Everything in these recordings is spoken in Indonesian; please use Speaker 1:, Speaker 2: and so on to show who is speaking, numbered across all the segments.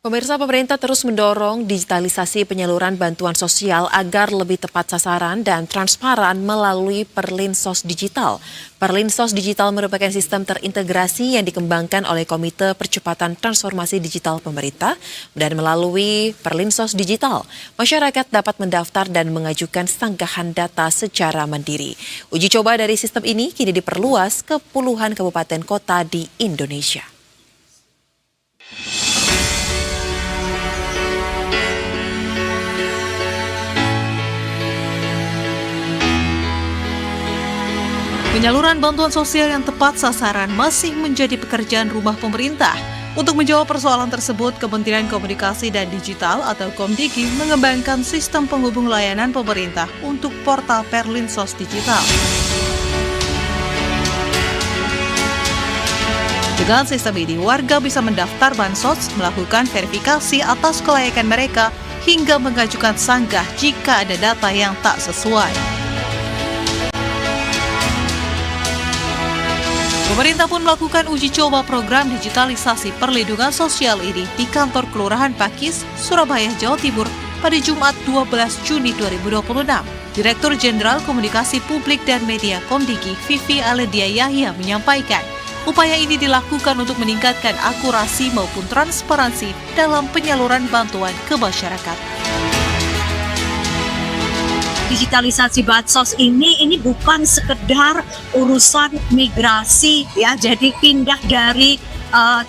Speaker 1: Pemirsa, pemerintah terus mendorong digitalisasi penyaluran bantuan sosial agar lebih tepat sasaran dan transparan melalui Perlinsos Digital. Perlinsos Digital merupakan sistem terintegrasi yang dikembangkan oleh Komite Percepatan Transformasi Digital Pemerintah, dan melalui Perlinsos Digital, masyarakat dapat mendaftar dan mengajukan sanggahan data secara mandiri. Uji coba dari sistem ini kini diperluas ke puluhan kabupaten kota di Indonesia.
Speaker 2: Penyaluran bantuan sosial yang tepat sasaran masih menjadi pekerjaan rumah pemerintah. Untuk menjawab persoalan tersebut, Kementerian Komunikasi dan Digital atau Komdigi mengembangkan sistem penghubung layanan pemerintah untuk portal Perlinsos Digital. Dengan sistem ini, warga bisa mendaftar bansos, melakukan verifikasi atas kelayakan mereka, hingga mengajukan sanggah jika ada data yang tak sesuai. Pemerintah pun melakukan uji coba program digitalisasi perlindungan sosial ini di kantor Kelurahan Pakis, Surabaya, Jawa Timur pada Jumat 12 Juni 2026. Direktur Jenderal Komunikasi Publik dan Media Komdigi, Vivi Aledia Yahya, menyampaikan, upaya ini dilakukan untuk meningkatkan akurasi maupun transparansi dalam penyaluran bantuan ke masyarakat.
Speaker 3: Digitalisasi bansos ini bukan sekedar urusan migrasi ya, jadi pindah dari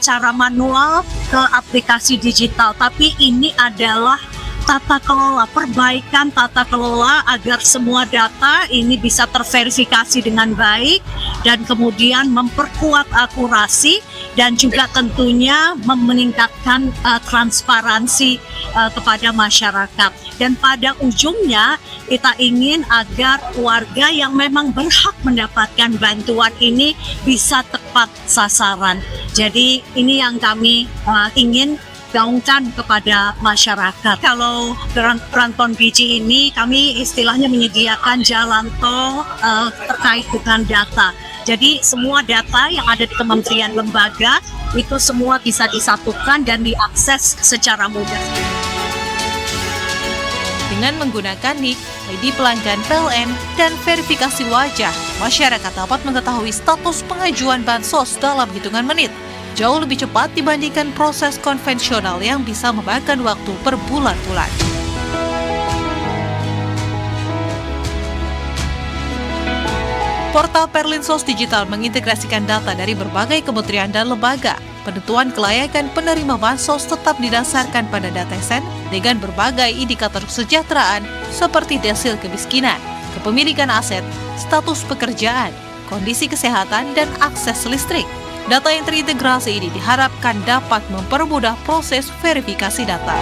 Speaker 3: cara manual ke aplikasi digital, tapi ini adalah tata kelola, perbaikan tata kelola agar semua data ini bisa terverifikasi dengan baik dan kemudian memperkuat akurasi dan juga tentunya meningkatkan transparansi kepada masyarakat. Dan pada ujungnya kita ingin agar warga yang memang berhak mendapatkan bantuan ini bisa tepat sasaran. Jadi ini yang kami ingin gaungkan kepada masyarakat. Kalau Rantau Biji ini kami istilahnya menyediakan jalan tol terkait dengan data. Jadi semua data yang ada di kementerian lembaga itu semua bisa disatukan dan diakses secara mudah.
Speaker 2: Dengan menggunakan NIK, ID pelanggan PLN, dan verifikasi wajah, masyarakat dapat mengetahui status pengajuan bansos dalam hitungan menit. Jauh lebih cepat dibandingkan proses konvensional yang bisa memakan waktu berbulan-bulan. Portal Perlinsos Digital mengintegrasikan data dari berbagai kementerian dan lembaga. Penentuan kelayakan penerima bansos tetap didasarkan pada data SEN dengan berbagai indikator kesejahteraan seperti desil kemiskinan, kepemilikan aset, status pekerjaan, kondisi kesehatan, dan akses listrik. Data yang terintegrasi ini diharapkan dapat mempermudah proses verifikasi data.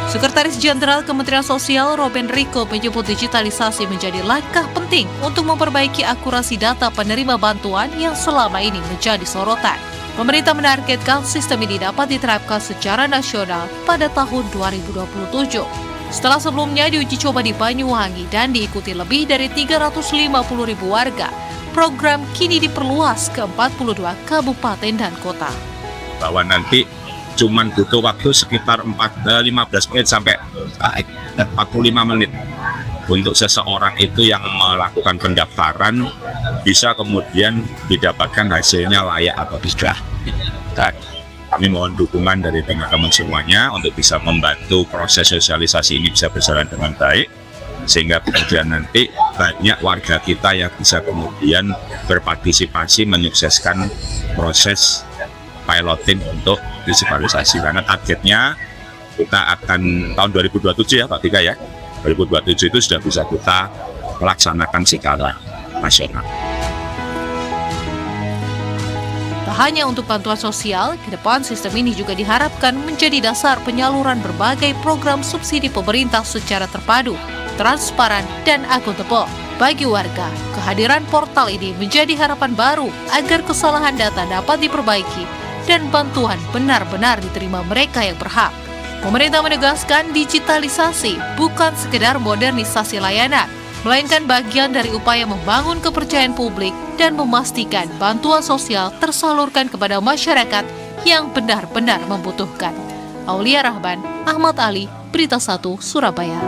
Speaker 2: Sekretaris Jenderal Kementerian Sosial Robin Riko menyebut digitalisasi menjadi langkah penting untuk memperbaiki akurasi data penerima bantuan yang selama ini menjadi sorotan. Pemerintah menargetkan sistem ini dapat diterapkan secara nasional pada tahun 2027. Setelah sebelumnya diuji coba di Banyuwangi dan diikuti lebih dari 350.000 warga, program kini diperluas ke 42 kabupaten dan kota.
Speaker 4: Bahwa nanti cuman butuh waktu sekitar 15 menit sampai 45 menit untuk seseorang itu yang melakukan pendaftaran bisa kemudian didapatkan hasilnya layak atau tidak. Dan kami mohon dukungan dari teman-teman semuanya untuk bisa membantu proses sosialisasi ini bisa berjalan dengan baik, sehingga kemudian nanti banyak warga kita yang bisa kemudian berpartisipasi menyukseskan proses piloting untuk digitalisasi, karena targetnya kita akan tahun 2027 ya Pak Tika ya, 2027 itu sudah bisa kita melaksanakan skala nasional.
Speaker 2: Tak hanya untuk bantuan sosial, ke depan sistem ini juga diharapkan menjadi dasar penyaluran berbagai program subsidi pemerintah secara terpadu, transparan, dan akuntabel. Bagi warga, kehadiran portal ini menjadi harapan baru agar kesalahan data dapat diperbaiki dan bantuan benar-benar diterima mereka yang berhak. Pemerintah menegaskan digitalisasi bukan sekedar modernisasi layanan, melainkan bagian dari upaya membangun kepercayaan publik dan memastikan bantuan sosial tersalurkan kepada masyarakat yang benar-benar membutuhkan. Aulia Rahban, Ahmad Ali, Berita 1, Surabaya.